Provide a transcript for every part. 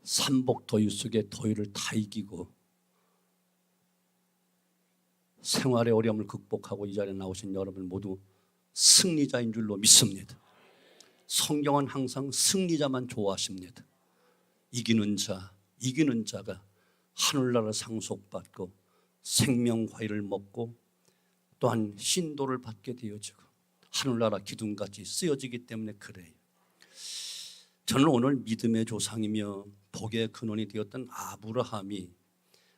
삼복더위 속에 더위를 다 이기고 생활의 어려움을 극복하고 이 자리에 나오신 여러분 모두 승리자인 줄로 믿습니다. 성경은 항상 승리자만 좋아하십니다. 이기는 자가 하늘나라 상속받고 생명과일을 먹고 또한 신도를 받게 되어지고 하늘나라 기둥같이 쓰여지기 때문에 그래요. 저는 오늘 믿음의 조상이며 복의 근원이 되었던 아브라함이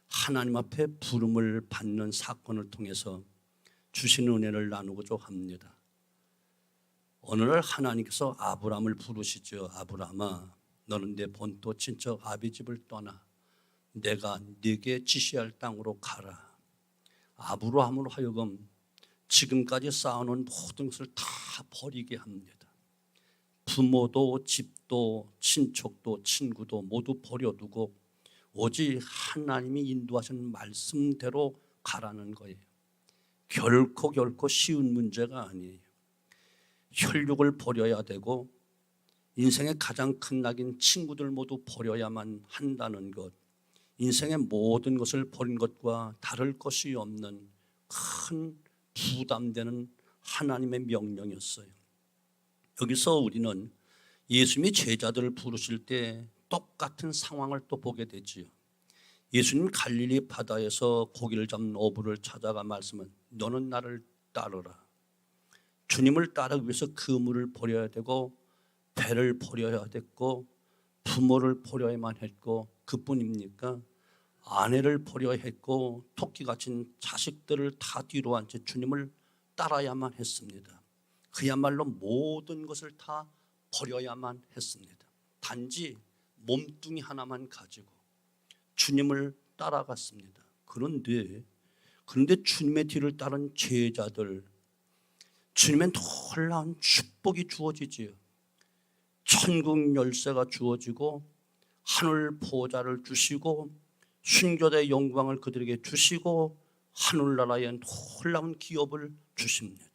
하나님 앞에 부름을 받는 사건을 통해서 주시는 은혜를 나누고자 합니다. 어느 날 하나님께서 아브라함을 부르시죠. 아브라함아, 너는 내 본토 친척 아비 집을 떠나 내가 네게 지시할 땅으로 가라. 아브라함으로 하여금 지금까지 쌓아놓은 모든 것을 다 버리게 합니다. 부모도 집도 친척도 친구도 모두 버려두고 오직 하나님이 인도하신 말씀대로 가라는 거예요. 결코 쉬운 문제가 아니에요. 혈육을 버려야 되고 인생의 가장 큰 낙인 친구들 모두 버려야만 한다는 것, 인생의 모든 것을 버린 것과 다를 것이 없는 큰 부담되는 하나님의 명령이었어요. 여기서 우리는 예수님이 제자들을 부르실 때 똑같은 상황을 또 보게 되지요. 예수님 갈릴리 바다에서 고기를 잡는 어부를 찾아가 말씀은 너는 나를 따르라. 주님을 따르기 위해서 그물을 버려야 되고 배를 버려야 됐고 부모를 버려야만 했고 그뿐입니까? 아내를 버려야 했고 토끼 갇힌 자식들을 다 뒤로 한 채 주님을 따라야만 했습니다. 그야말로 모든 것을 다 버려야만 했습니다. 단지 몸뚱이 하나만 가지고 주님을 따라갔습니다. 그런데 주님의 뒤를 따른 제자들, 주님의 놀라운 축복이 주어지지요. 천국 열쇠가 주어지고 하늘 보좌를 주시고 순교자의 영광을 그들에게 주시고 하늘나라의 놀라운 기업을 주십니다.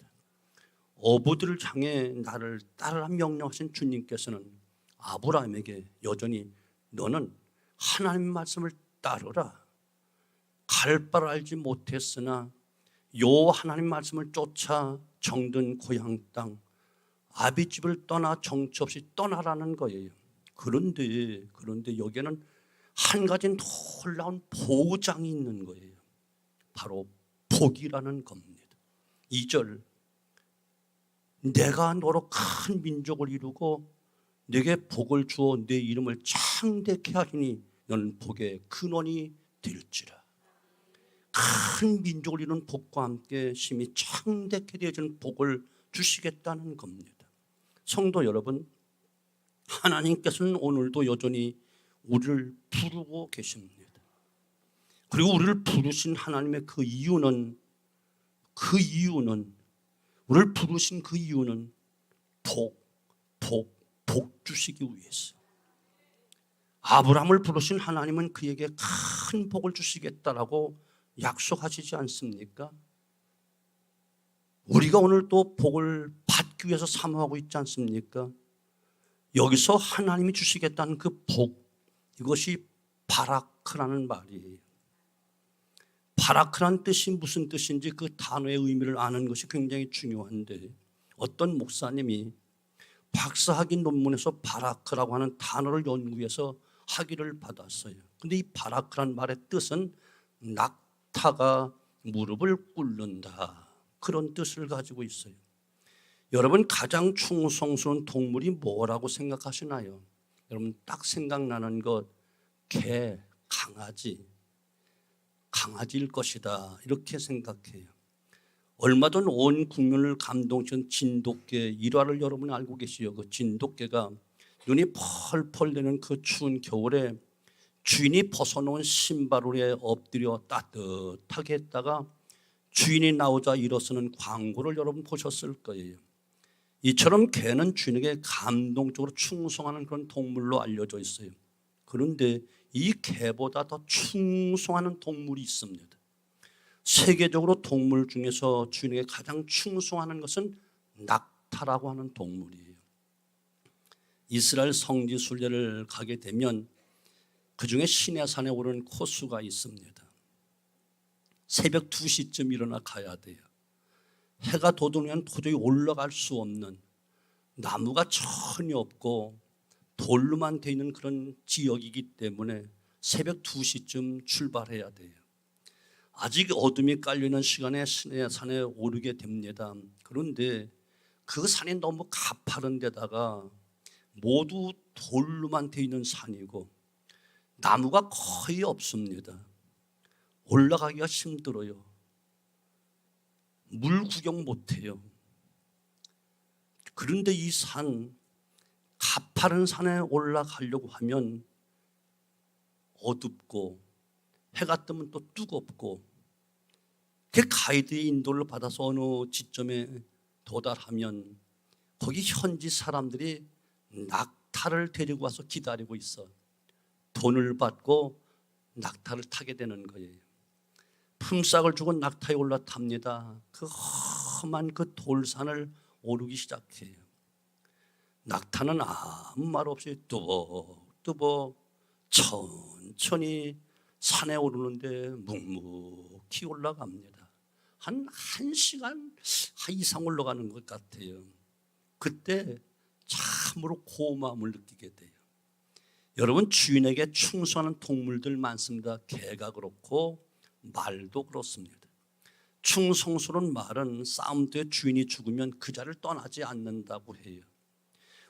어부들을 향해 나를 따르라 명령하신 주님께서는 아브라함에게 여전히 너는 하나님 말씀을 따르라. 갈 바를 알지 못했으나 요 하나님 말씀을 쫓아 정든 고향 땅 아비집을 떠나 정처 없이 떠나라는 거예요. 그런데 여기에는 한 가지 놀라운 보장이 있는 거예요. 바로 복이라는 겁니다. 2절 내가 너로 큰 민족을 이루고 내게 복을 주어 내 이름을 창대케 하리니 너는 복의 근원이 될지라. 큰 민족을 이룬 복과 함께 심히 창대케 되어지는 복을 주시겠다는 겁니다. 성도 여러분, 하나님께서는 오늘도 여전히 우리를 부르고 계십니다. 그리고 우리를 부르신 하나님의 그 이유는 우리를 부르신 그 이유는 복 주시기 위해서. 아브라함을 부르신 하나님은 그에게 큰 복을 주시겠다라고 약속하시지 않습니까? 우리가 오늘 또 복을 받기 위해서 사모하고 있지 않습니까? 여기서 하나님이 주시겠다는 그 복, 이것이 바라크라는 말이에요. 바라크라는 뜻이 무슨 뜻인지 그 단어의 의미를 아는 것이 굉장히 중요한데 어떤 목사님이 박사학위 논문에서 바라크라고 하는 단어를 연구해서 학위를 받았어요. 근데 이 바라크라는 말의 뜻은 낙타가 무릎을 꿇는다, 그런 뜻을 가지고 있어요. 여러분, 가장 충성스러운 동물이 뭐라고 생각하시나요? 여러분 딱 생각나는 것, 개, 강아지일 것이다, 이렇게 생각해요. 얼마 전 온 국민을 감동시킨 진돗개 일화를 여러분이 알고 계시죠? 그 진돗개가 눈이 펄펄 되는 그 추운 겨울에 주인이 벗어놓은 신발 위에 엎드려 따뜻하게 했다가 주인이 나오자 일어서는 광고를 여러분 보셨을 거예요. 이처럼 개는 주인에게 감동적으로 충성하는 그런 동물로 알려져 있어요. 그런데 이 개보다 더 충성하는 동물이 있습니다. 세계적으로 동물 중에서 주인에게 가장 충성하는 것은 낙타라고 하는 동물이에요. 이스라엘 성지 순례를 가게 되면 그 중에 시내산에 오르는 코스가 있습니다. 새벽 2시쯤 일어나 가야 돼요. 해가 돋으면 도저히 올라갈 수 없는, 나무가 전혀 없고 돌로만 되어 있는 그런 지역이기 때문에 새벽 2시쯤 출발해야 돼요. 아직 어둠이 깔리는 시간에 시내산에 오르게 됩니다. 그런데 그 산이 너무 가파른 데다가 모두 돌로만 되어 있는 산이고 나무가 거의 없습니다. 올라가기가 힘들어요. 물 구경 못해요. 그런데 이 산, 가파른 산에 올라가려고 하면 어둡고 해가 뜨면 또 뜨겁고, 그 가이드의 인도를 받아서 어느 지점에 도달하면 거기 현지 사람들이 낙타를 데리고 와서 기다리고 있어. 돈을 받고 낙타를 타게 되는 거예요. 품삯을 주고 낙타에 올라탑니다. 그 험한 그 돌산을 오르기 시작해요. 낙타는 아무 말 없이 뚜벅뚜벅 천천히 산에 오르는데 묵묵히 올라갑니다. 한 1시간 이상 올라가는 것 같아요. 그때 참으로 고마움을 느끼게 돼요. 여러분, 주인에게 충성하는 동물들 많습니다. 개가 그렇고 말도 그렇습니다. 충성스러운 말은 싸움 때 주인이 죽으면 그 자리를 떠나지 않는다고 해요.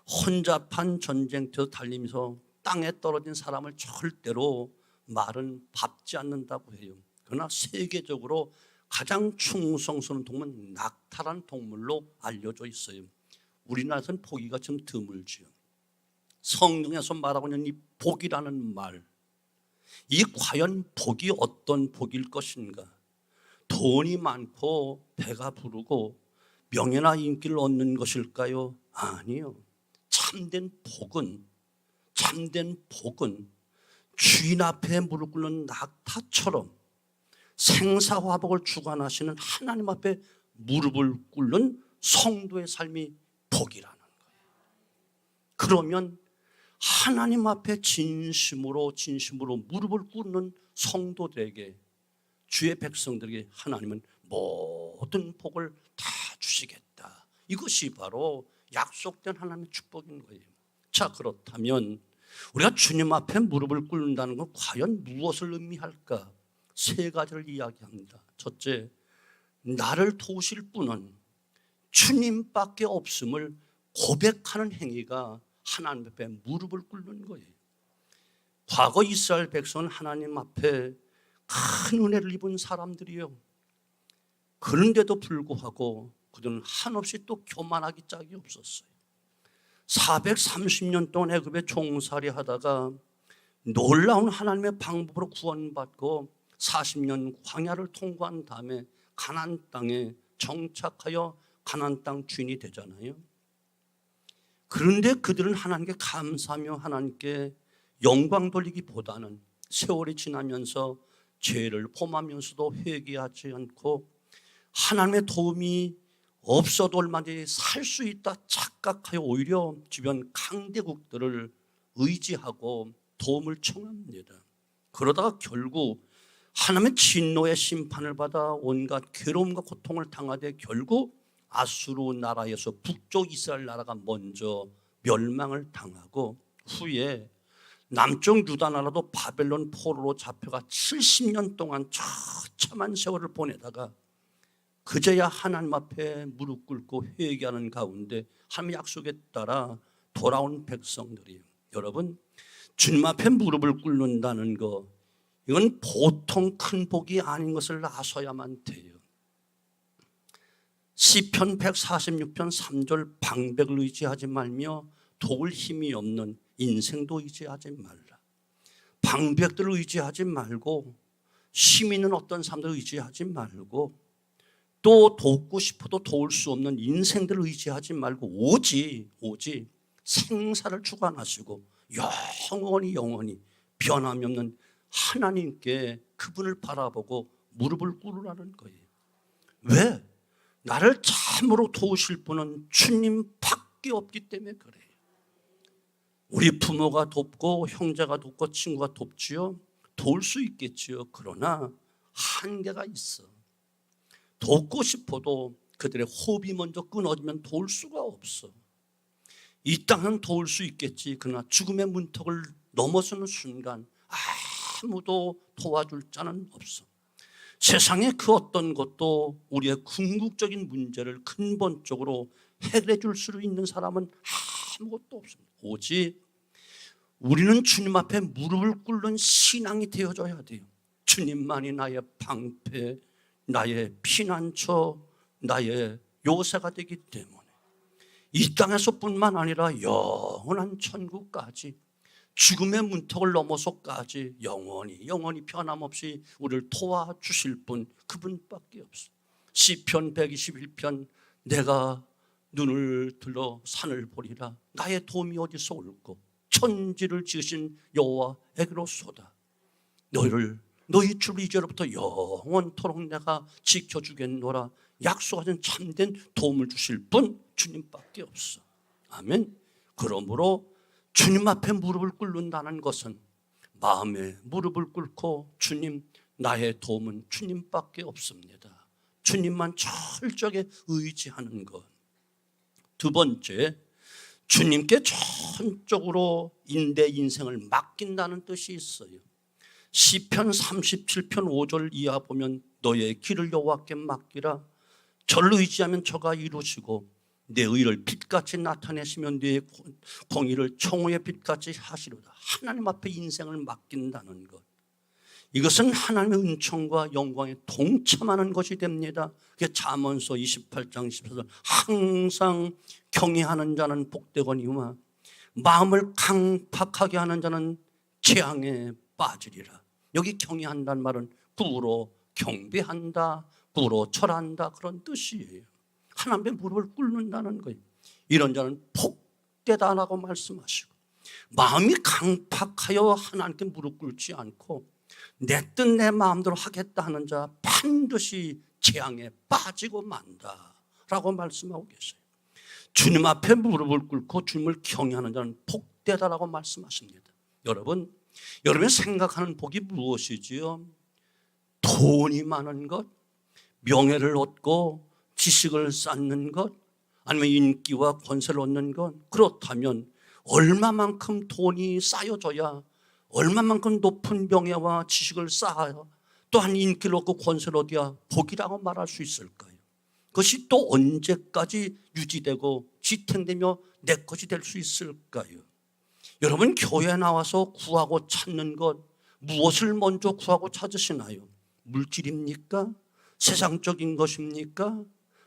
혼잡한 전쟁터에서 달리면서 땅에 떨어진 사람을 절대로 말은 밟지 않는다고 해요. 그러나 세계적으로 가장 충성스러운 동물은 낙타라는 동물로 알려져 있어요. 우리나라에서는 보기가 좀 드물지요. 성경에서 말하고 있는 이 복이라는 말, 이 과연 복이 어떤 복일 것인가? 돈이 많고 배가 부르고 명예나 인기를 얻는 것일까요? 아니요. 참된 복은 주인 앞에 무릎 꿇는 낙타처럼 생사화복을 주관하시는 하나님 앞에 무릎을 꿇는 성도의 삶이 복이라는 거예요. 그러면 하나님 앞에 진심으로 무릎을 꿇는 성도들에게, 주의 백성들에게 하나님은 모든 복을 다 주시겠다. 이것이 바로 약속된 하나님의 축복인 거예요. 자, 그렇다면 우리가 주님 앞에 무릎을 꿇는다는 건 과연 무엇을 의미할까? 3가지를 이야기합니다. 첫째, 나를 도우실 분은 주님밖에 없음을 고백하는 행위가 하나님 앞에 무릎을 꿇는 거예요. 과거 이스라엘 백성은 하나님 앞에 큰 은혜를 입은 사람들이요. 그런데도 불구하고 그들은 한없이 또 교만하기 짝이 없었어요. 430년 동안 애굽에 종살이 하다가 놀라운 하나님의 방법으로 구원받고 40년 광야를 통과한 다음에 가나안 땅에 정착하여 가나안 땅 주인이 되잖아요. 그런데 그들은 하나님께 감사하며 하나님께 영광 돌리기보다는 세월이 지나면서 죄를 범하면서도 회개하지 않고 하나님의 도움이 없어도 얼마든지 살 수 있다 착각하여 오히려 주변 강대국들을 의지하고 도움을 청합니다. 그러다가 결국 하나님의 진노의 심판을 받아 온갖 괴로움과 고통을 당하되 결국 아수르 나라에서 북쪽 이스라엘 나라가 먼저 멸망을 당하고 후에 남쪽 유다 나라도 바벨론 포로로 잡혀가 70년 동안 처참한 세월을 보내다가 그제야 하나님 앞에 무릎 꿇고 회개하는 가운데 하나님의 약속에 따라 돌아온 백성들이에요. 여러분, 주님 앞에 무릎을 꿇는다는 거, 이건 보통 큰 복이 아닌 것을 아셔야만 돼요. 시편 146편 3절, 방백을 의지하지 말며 도울 힘이 없는 인생도 의지하지 말라. 방백들을 의지하지 말고 힘 있는 어떤 사람들을 의지하지 말고 또 돕고 싶어도 도울 수 없는 인생들을 의지하지 말고 오직 생사를 주관하시고 영원히 변함이 없는 하나님께 그분을 바라보고 무릎을 꿇으라는 거예요. 왜? 나를 참으로 도우실 분은 주님밖에 없기 때문에 그래요. 우리 부모가 돕고 형제가 돕고 친구가 돕지요. 도울 수 있겠지요. 그러나 한계가 있어. 돕고 싶어도 그들의 호흡이 먼저 끊어지면 도울 수가 없어. 이 땅은 도울 수 있겠지. 그러나 죽음의 문턱을 넘어서는 순간 아무도 도와줄 자는 없어. 세상의 그 어떤 것도 우리의 궁극적인 문제를 근본적으로 해결해 줄 수 있는 사람은 아무것도 없습니다. 오직 우리는 주님 앞에 무릎을 꿇는 신앙이 되어줘야 돼요. 주님만이 나의 방패, 나의 피난처, 나의 요새가 되기 때문에 이 땅에서뿐만 아니라 영원한 천국까지, 죽음의 문턱을 넘어서까지 영원히 변함없이 우리를 도와주실 분, 그분밖에 없어. 시편 121편 내가 눈을 들어 산을 보리라. 나의 도움이 어디서 올꼬? 천지를 지으신 여호와에게로소다. 너희 주 이제로부터 영원토록 내가 지켜주겠노라. 약속하신 참된 도움을 주실 분 주님밖에 없어. 아멘. 그러므로 주님 앞에 무릎을 꿇는다는 것은 마음에 무릎을 꿇고 주님, 나의 도움은 주님밖에 없습니다. 주님만 철저하게 의지하는 것. 두 번째, 주님께 전적으로 내 인생을 맡긴다는 뜻이 있어요. 시편 37편 5절 이하 보면 너의 길을 여호와께 맡기라. 저를 의지하면 저가 이루시고 내 의를 빛같이 나타내시며 내 공의를 청호의 빛같이 하시리로다. 하나님 앞에 인생을 맡긴다는 것, 이것은 하나님의 은총과 영광에 동참하는 것이 됩니다. 그게 잠언서 28장 14절 항상 경외하는 자는 복되거니와 마음을 강팍하게 하는 자는 재앙에 빠지리라. 여기 경외한다는 말은 구로 경배한다, 구로 절한다, 그런 뜻이에요. 하나님의 무릎을 꿇는다는 거예요. 이런 자는 복되다라고 말씀하시고, 마음이 강팍하여 하나님께 무릎 꿇지 않고 내 뜻 내 마음대로 하겠다 하는 자 반드시 재앙에 빠지고 만다라고 말씀하고 계세요. 주님 앞에 무릎을 꿇고 주님을 경외하는 자는 복되다라고 말씀하십니다. 여러분이 생각하는 복이 무엇이지요? 돈이 많은 것, 명예를 얻고 지식을 쌓는 것, 아니면 인기와 권세를 얻는 것. 그렇다면 얼마만큼 돈이 쌓여져야, 얼마만큼 높은 명예와 지식을 쌓아야, 또한 인기를 얻고 권세를 얻어야 복이라고 말할 수 있을까요? 그것이 또 언제까지 유지되고 지탱되며 내 것이 될 수 있을까요? 여러분, 교회에 나와서 구하고 찾는 것, 무엇을 먼저 구하고 찾으시나요? 물질입니까? 세상적인 것입니까?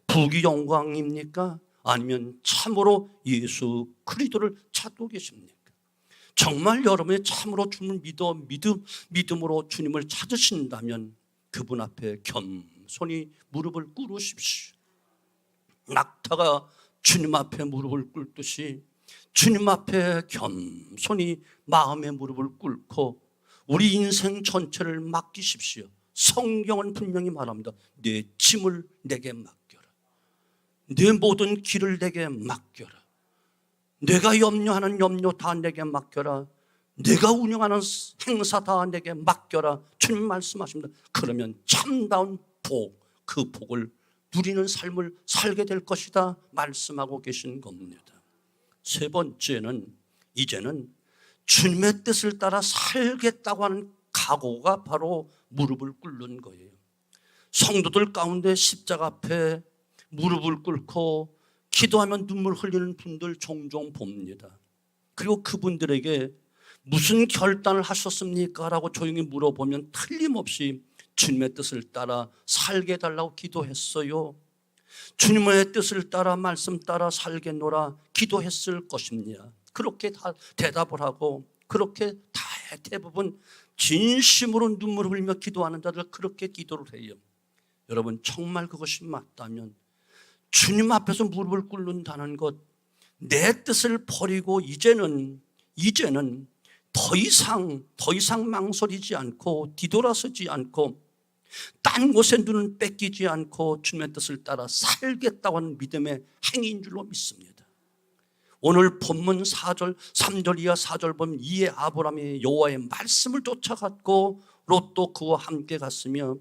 부귀 영광입니까? 아니면 참으로 예수 그리스도를 찾고 계십니까? 정말 여러분이 참으로 주님을 믿음으로 주님을 찾으신다면 그분 앞에 겸손히 무릎을 꿇으십시오. 낙타가 주님 앞에 무릎을 꿇듯이 주님 앞에 겸손히 마음의 무릎을 꿇고 우리 인생 전체를 맡기십시오. 성경은 분명히 말합니다. 내 짐을 내게 맡겨라. 내 모든 길을 내게 맡겨라. 내가 염려하는 염려 다 내게 맡겨라. 내가 운영하는 행사 다 내게 맡겨라. 주님 말씀하십니다. 그러면 참다운 복, 그 복을 누리는 삶을 살게 될 것이다 말씀하고 계신 겁니다. 세 번째는, 이제는 주님의 뜻을 따라 살겠다고 하는 각오가 바로 무릎을 꿇는 거예요. 성도들 가운데 십자가 앞에 무릎을 꿇고 기도하면 눈물 흘리는 분들 종종 봅니다. 그리고 그분들에게 무슨 결단을 하셨습니까? 라고 조용히 물어보면 틀림없이 주님의 뜻을 따라 살게 해달라고 기도했어요. 주님의 뜻을 따라 말씀 따라 살겠노라 기도했을 것입니다. 그렇게 다 대답을 하고, 그렇게 다 대부분 진심으로 눈물을 흘리며 기도하는 자들 그렇게 기도를 해요. 여러분, 정말 그것이 맞다면 주님 앞에서 무릎을 꿇는다는 것, 내 뜻을 버리고 이제는 더 이상 망설이지 않고 뒤돌아서지 않고 딴 곳에 눈을 뺏기지 않고 주님의 뜻을 따라 살겠다고 하는 믿음의 행위인 줄로 믿습니다. 오늘 본문 4절, 3절 이하 4절 보면 이에 아브라함이 여호와의 말씀을 쫓아갔고 롯도 그와 함께 갔으며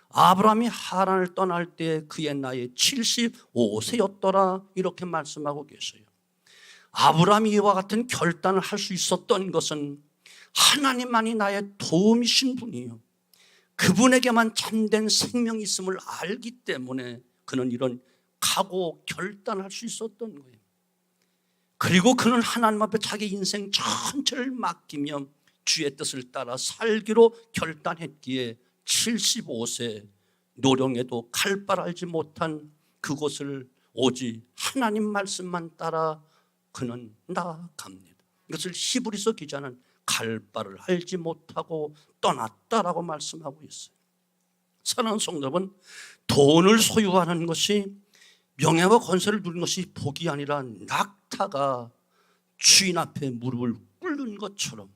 아브라함이 하란을 떠날 때 그의 나이 75세였더라 이렇게 말씀하고 계세요. 아브라함이 이와 같은 결단을 할 수 있었던 것은 하나님만이 나의 도움이신 분이요, 그분에게만 참된 생명이 있음을 알기 때문에 그는 이런 각오 결단할 수 있었던 거예요. 그리고 그는 하나님 앞에 자기 인생 전체를 맡기며 주의 뜻을 따라 살기로 결단했기에 75세 노령에도 갈 바를 알지 못한 그곳을 오직 하나님 말씀만 따라 그는 나아갑니다. 이것을 히브리서 기자는 갈 바를 알지 못하고 떠났다라고 말씀하고 있어요. 사랑하는 성도 여러분, 돈을 소유하는 것이, 명예와 권세를 누리는 것이 복이 아니라 낙타가 주인 앞에 무릎을 꿇는 것처럼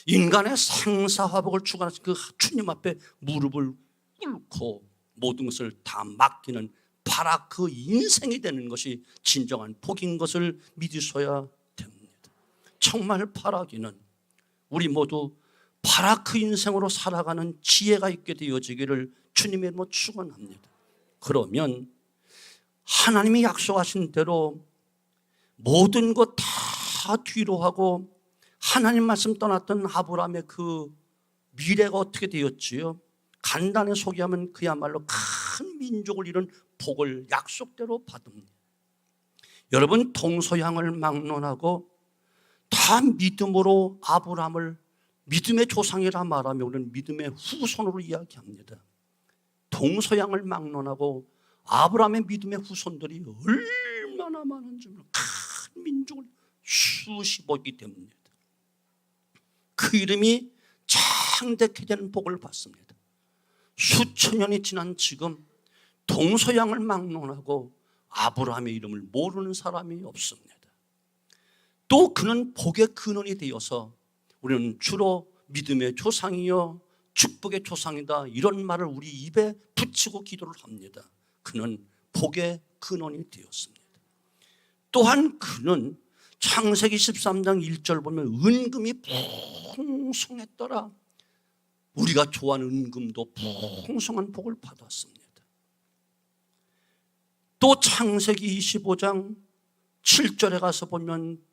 인간의 생사화복을 주관하신 그 주님 앞에 무릎을 꿇고 모든 것을 다 맡기는 바라크 인생이 되는 것이 진정한 복인 것을 믿으셔야 됩니다. 정말 바라기는 우리 모두 바라크 인생으로 살아가는 지혜가 있게 되어지기를 주님의 이름으로 축원합니다. 그러면 하나님이 약속하신 대로 모든 것 다 뒤로 하고 하나님 말씀 떠났던 아브라함의 그 미래가 어떻게 되었지요? 간단히 소개하면 그야말로 큰 민족을 이룬 복을 약속대로 받습니다. 여러분, 동서양을 막론하고 다 믿음으로 아브라함을 믿음의 조상이라 말하며 우리는 믿음의 후손으로 이야기합니다. 동서양을 막론하고 아브라함의 믿음의 후손들이 얼마나 많은지 큰 민족을 수십억이 됩니다. 그 이름이 창대케 되는 복을 받습니다. 수천 년이 지난 지금 동서양을 막론하고 아브라함의 이름을 모르는 사람이 없습니다. 또 그는 복의 근원이 되어서 우리는 주로 믿음의 조상이요 축복의 조상이다 이런 말을 우리 입에 붙이고 기도를 합니다. 그는 복의 근원이 되었습니다. 또한 그는 창세기 13장 1절 보면 은금이 풍성했더라. 우리가 좋아하는 은금도 풍성한 복을 받았습니다. 또 창세기 25장 7절에 가서 보면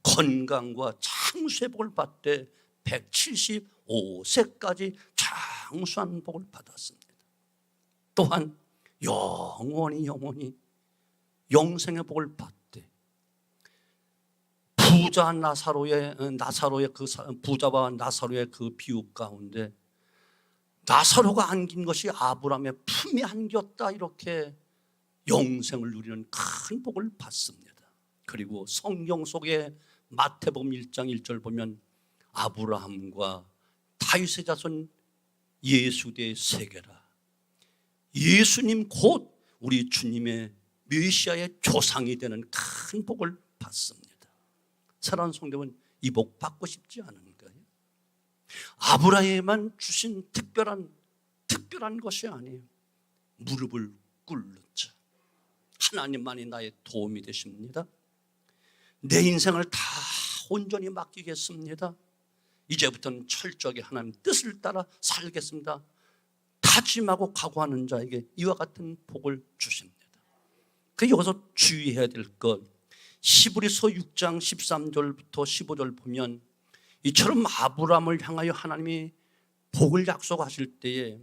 건강과 장수의 복을 받되 175세까지 장수한 복을 받았습니다. 또한 영원히 영생의 복을 받되 부자 나사로의 그 부자와 나사로의 그 비유 가운데 나사로가 안긴 것이 아브라함의 품에 안겼다 이렇게 영생을 누리는 큰 복을 받습니다. 그리고 성경 속에 마태복음 1장 1절 보면 아브라함과 다윗의 자손 예수대의 세계라. 예수님 곧 우리 주님의 메시아의 조상이 되는 큰 복을 받습니다. 사랑하는 성도는 이 복 받고 싶지 않은가요? 아브라함에만 주신 특별한 것이 아니에요. 무릎을 꿇는 자, 하나님만이 나의 도움이 되십니다. 내 인생을 다 온전히 맡기겠습니다. 이제부터는 철저하게 하나님 뜻을 따라 살겠습니다. 다짐하고 각오하는 자에게 이와 같은 복을 주십니다. 그 여기서 주의해야 될 것, 히브리서 6장 13절부터 15절 보면 이처럼 아브라함을 향하여 하나님이 복을 약속하실 때에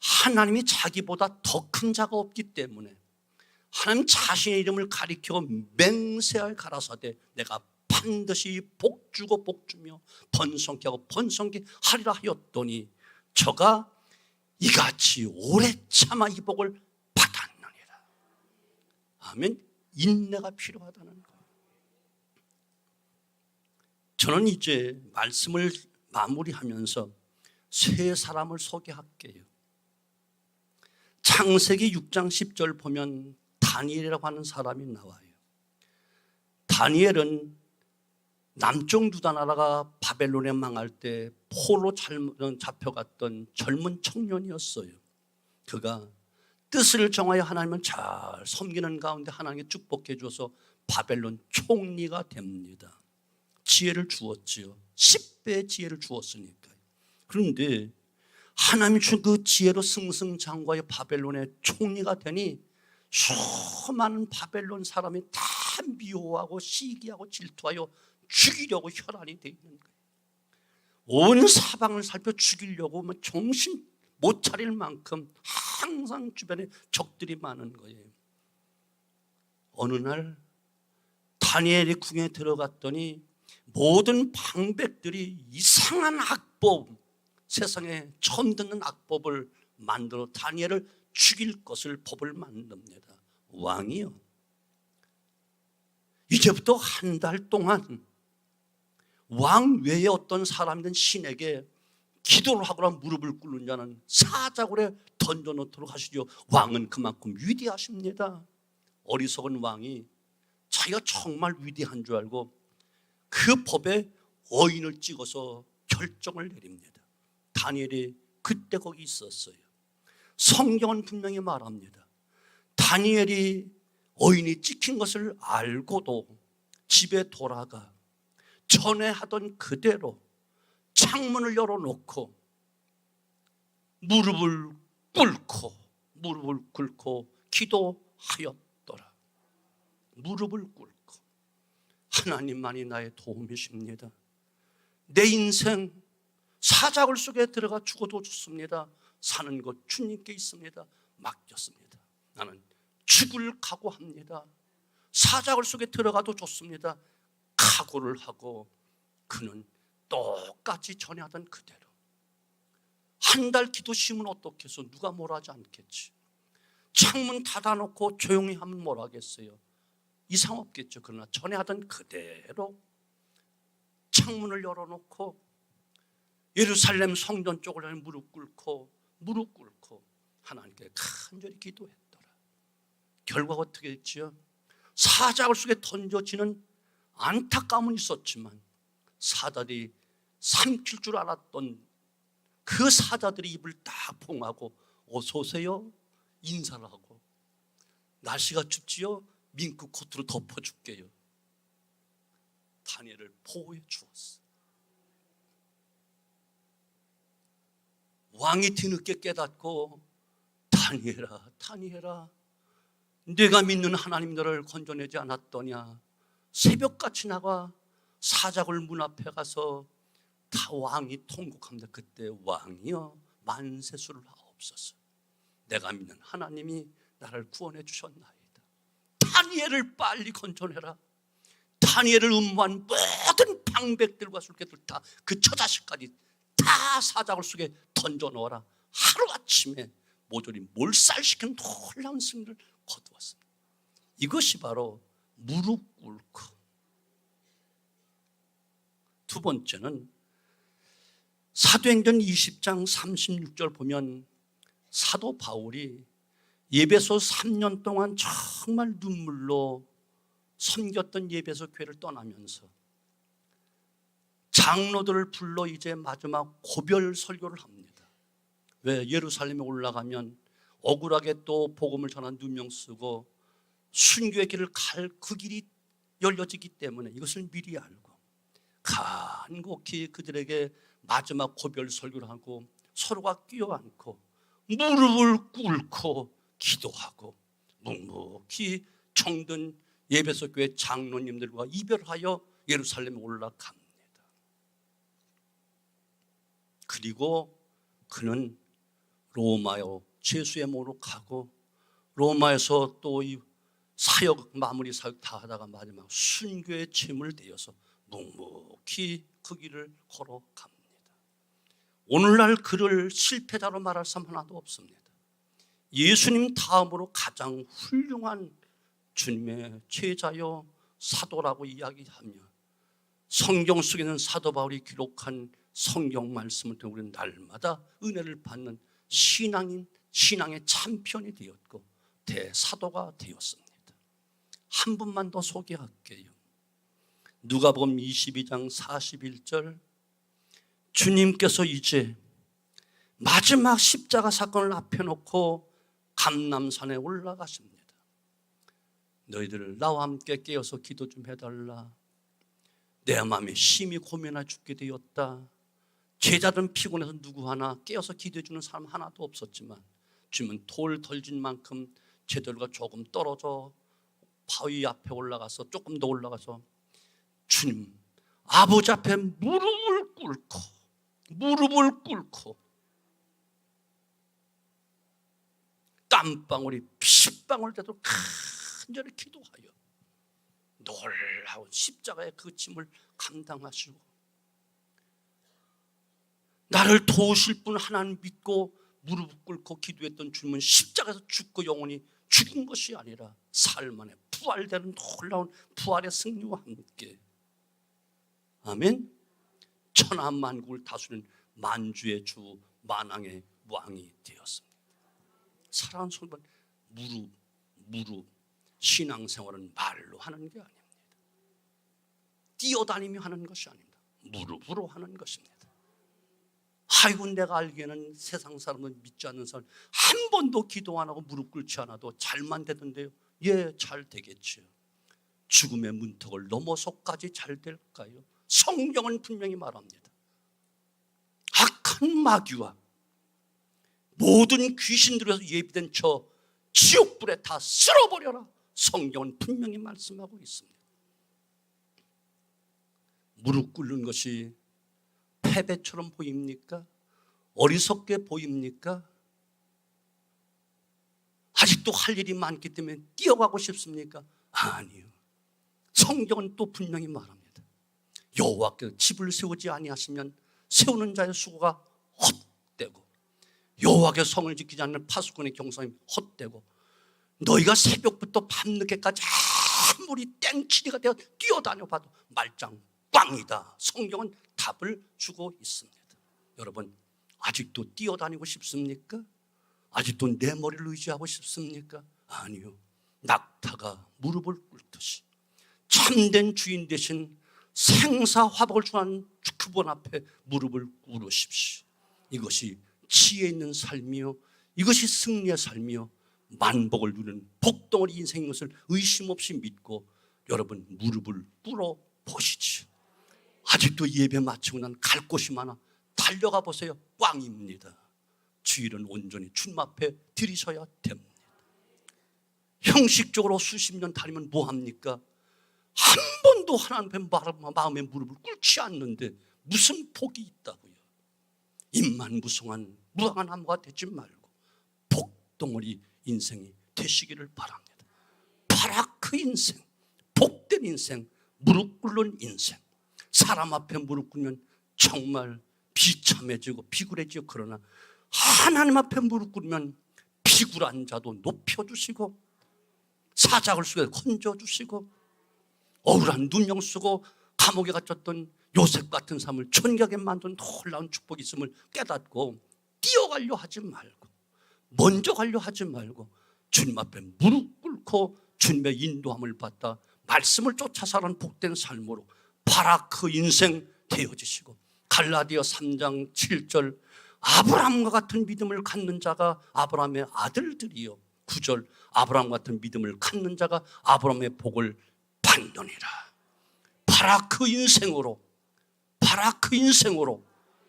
하나님이 자기보다 더 큰 자가 없기 때문에 하나님 자신의 이름을 가리켜 맹세할 가라사대 내가 반드시 복 주고 복 주며 번성케 하고 번성케 하리라 하였더니 저가 이같이 오래 참아 이 복을 받았느니라. 아멘. 인내가 필요하다는 거예요. 저는 이제 말씀을 마무리하면서 세 사람을 소개할게요. 창세기 6장 10절 보면 다니엘이라고 하는 사람이 나와요. 다니엘은 남쪽 유다 나라가 바벨론에 망할 때 포로 잡혀갔던 젊은 청년이었어요. 그가 뜻을 정하여 하나님을 잘 섬기는 가운데 하나님께 축복해 주어서 바벨론 총리가 됩니다. 지혜를 주었지요. 10배의 지혜를 주었으니까요. 그런데 하나님이 준 그 지혜로 승승장구하여 바벨론의 총리가 되니 수많은 바벨론 사람이 다 미워하고 시기하고 질투하여 죽이려고 혈안이 되어 있는 거예요. 온 사방을 살펴 죽이려고 정신 못 차릴 만큼 항상 주변에 적들이 많은 거예요. 어느 날 다니엘이 궁에 들어갔더니 모든 방백들이 이상한 악법, 세상에 처음 듣는 악법을 만들어 다니엘을 죽일 것을 법을 만듭니다. 왕이요, 이제부터 한 달 동안 왕 외에 어떤 사람이든 신에게 기도를 하거나 무릎을 꿇는 자는 사자굴에 던져놓도록 하시죠. 왕은 그만큼 위대하십니다. 어리석은 왕이 자기가 정말 위대한 줄 알고 그 법에 어인을 찍어서 결정을 내립니다. 다니엘이 그때 거기 있었어요. 성경은 분명히 말합니다. 다니엘이 어인이 찍힌 것을 알고도 집에 돌아가 전에 하던 그대로 창문을 열어놓고 무릎을 꿇고 기도하였더라. 무릎을 꿇고 하나님만이 나의 도움이십니다. 내 인생 사자굴 속에 들어가 죽어도 좋습니다. 사는 것 주님께 있습니다. 맡겼습니다. 나는 죽을 각오합니다. 사자굴 속에 들어가도 좋습니다. 각오를 하고 그는 똑같이 전에 하던 그대로 한 달 기도시면 어떻겠어? 누가 뭐라 하지 않겠지. 창문 닫아놓고 조용히 하면 뭐라 하겠어요? 이상 없겠죠. 그러나 전에 하던 그대로 창문을 열어놓고 예루살렘 성전 쪽을 향해 무릎 꿇고 하나님께 간절히 기도했더라. 결과가 어떻게 했지요? 사자굴 속에 던져지는 안타까움은 있었지만 사자들이 삼킬 줄 알았던 그 사자들이 입을 딱 봉하고 어서 오세요 인사를 하고, 날씨가 춥지요? 밍크 코트로 덮어줄게요. 다니엘을 보호해 주었어. 왕이 뒤늦게 깨닫고 다니엘아 내가 믿는 하나님 너를 건져내지 않았더냐. 새벽같이 나가 사자굴 문 앞에 가서 다 왕이 통곡합니다. 그때 왕이여 만세수를 하옵소서. 내가 믿는 하나님이 나를 구원해 주셨나이다. 다니엘을 빨리 건져내라. 다니엘을 음모한 모든 방백들과 술객들 다 그 처자식까지 다 사자굴 속에 던져 넣어라. 하루아침에 모조리 몰살시키는 놀라운 승리를 거두었습니다. 이것이 바로 무릎 꿇고. 두 번째는 사도행전 20장 36절 보면 사도 바울이 예배소 3년 동안 정말 눈물로 섬겼던 예배소 교회를 떠나면서 장로들을 불러 이제 마지막 고별 설교를 합니다. 왜? 예루살렘에 올라가면 억울하게 또 복음을 전한 누명 쓰고 순교의 길을 갈 그 길이 열려지기 때문에 이것을 미리 알고 간곡히 그들에게 마지막 고별 설교를 하고 서로가 끼어안고 무릎을 꿇고 기도하고 묵묵히 정든 예배소 교회 장로님들과 이별하여 예루살렘에 올라갑니다. 그리고 그는 로마요 제수의 목으로 가고 로마에서 또 이 사역 마무리 사역 다 하다가 마지막 순교의 짐을 대어서 묵묵히 그 길을 걸어갑니다. 오늘날 그를 실패자로 말할 사람 하나도 없습니다. 예수님 다음으로 가장 훌륭한 주님의 제자요 사도라고 이야기하며 성경 속에 있는 사도 바울이 기록한 성경 말씀을 통해 우리는 날마다 은혜를 받는 신앙의 참편이 되었고 대사도가 되었습니다. 한 분만 더 소개할게요. 누가복음 22장 41절, 주님께서 이제 마지막 십자가 사건을 앞에 놓고 감람산에 올라가십니다. 너희들 나와 함께 깨어서 기도 좀 해달라. 내 마음에 심히 고민하여 죽게 되었다. 제자들은 피곤해서 누구 하나 깨어서 기도해 주는 사람 하나도 없었지만 주님은 돌 덜진 만큼 제자들과 조금 떨어져 바위 앞에 올라가서 조금 더 올라가서 주님 아버지 앞에 무릎을 꿇고 땀방울이 피방울 때도 간절히 기도하여 놀라운 십자가의 그 짐을 감당하시고 나를 도우실 분 하나님 믿고 무릎 꿇고 기도했던 주님은 십자가에서 죽고 영원히 죽은 것이 아니라 사흘 만에 부활되는 놀라운 부활의 승리와 함께 아멘. 천하 만국을 다스리는 만주의 주 만왕의 왕이 되었습니다. 사랑하는 성도, 무릎 신앙생활은 말로 하는 게 아닙니다. 뛰어다니며 하는 것이 아닙니다. 무릎으로 하는 것입니다. 아이고 내가 알기에는 세상 사람은 믿지 않는 사람 한 번도 기도 안 하고 무릎 꿇지 않아도 잘만 되던데요. 예, 잘 되겠지요. 죽음의 문턱을 넘어서까지 잘 될까요? 성경은 분명히 말합니다. 악한 마귀와 모든 귀신들에서 예비된 저 지옥불에 다 쓸어버려라. 성경은 분명히 말씀하고 있습니다. 무릎 꿇는 것이 패배처럼 보입니까? 어리석게 보입니까? 아직도 할 일이 많기 때문에 뛰어가고 싶습니까? 아니요. 성경은 또 분명히 말합니다. 여호와께서 집을 세우지 아니하시면 세우는 자의 수고가 헛되고 여호와께서 성을 지키지 않는 파수꾼의 경성이 헛되고 너희가 새벽부터 밤늦게까지 아무리 땡치리가 되어 뛰어다녀 봐도 말짱 꽝이다. 성경은 답을 주고 있습니다. 여러분 아직도 뛰어다니고 싶습니까? 아직도 내 머리를 의지하고 싶습니까? 아니요. 낙타가 무릎을 꿇듯이 참된 주인 대신 생사화복을 주한 그분 앞에 무릎을 꿇으십시오. 이것이 지혜 있는 삶이요, 이것이 승리의 삶이요, 만복을 누리는 복덩어리 인생인 것을 의심 없이 믿고 여러분 무릎을 꿇어 보시지. 아직도 예배 마치고 난 갈 곳이 많아 달려가 보세요. 꽝입니다. 주일은 온전히 주님 앞에 들이셔야 됩니다. 형식적으로 수십 년 다니면 뭐합니까? 한 번도 하나님 앞에 마음의 무릎을 꿇지 않는데 무슨 복이 있다고요? 입만 무성한 무당한 나무가 되지 말고 복덩어리 인생이 되시기를 바랍니다. 바라크 인생, 복된 인생, 무릎 꿇는 인생. 사람 앞에 무릎 꿇으면 정말 비참해지고 비굴해지고, 그러나 하나님 앞에 무릎 꿇으면 비굴한 자도 높여주시고 사자굴 속에 건져주시고 억울한 누명 쓰고 감옥에 갇혔던 요셉 같은 삶을 존귀하게 만든 놀라운 축복이 있음을 깨닫고 뛰어가려 하지 말고 먼저 가려 하지 말고 주님 앞에 무릎 꿇고 주님의 인도함을 받다 말씀을 쫓아 사는 복된 삶으로 바라크 인생 되어지시고, 갈라디아 3장 7절 아브라함과 같은 믿음을 갖는 자가 아브라함의 아들들이요, 9절 아브라함 같은 믿음을 갖는 자가 아브라함의 복을 받느니라. 바라크 인생으로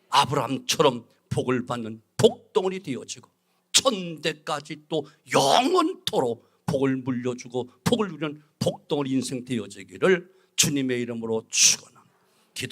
아브라함처럼 복을 받는 복덩어리 되어지고 천대까지 또 영원토록 복을 물려주고 복을 누리는 복덩어리 인생 되어지기를 주님의 이름으로 축원합니다.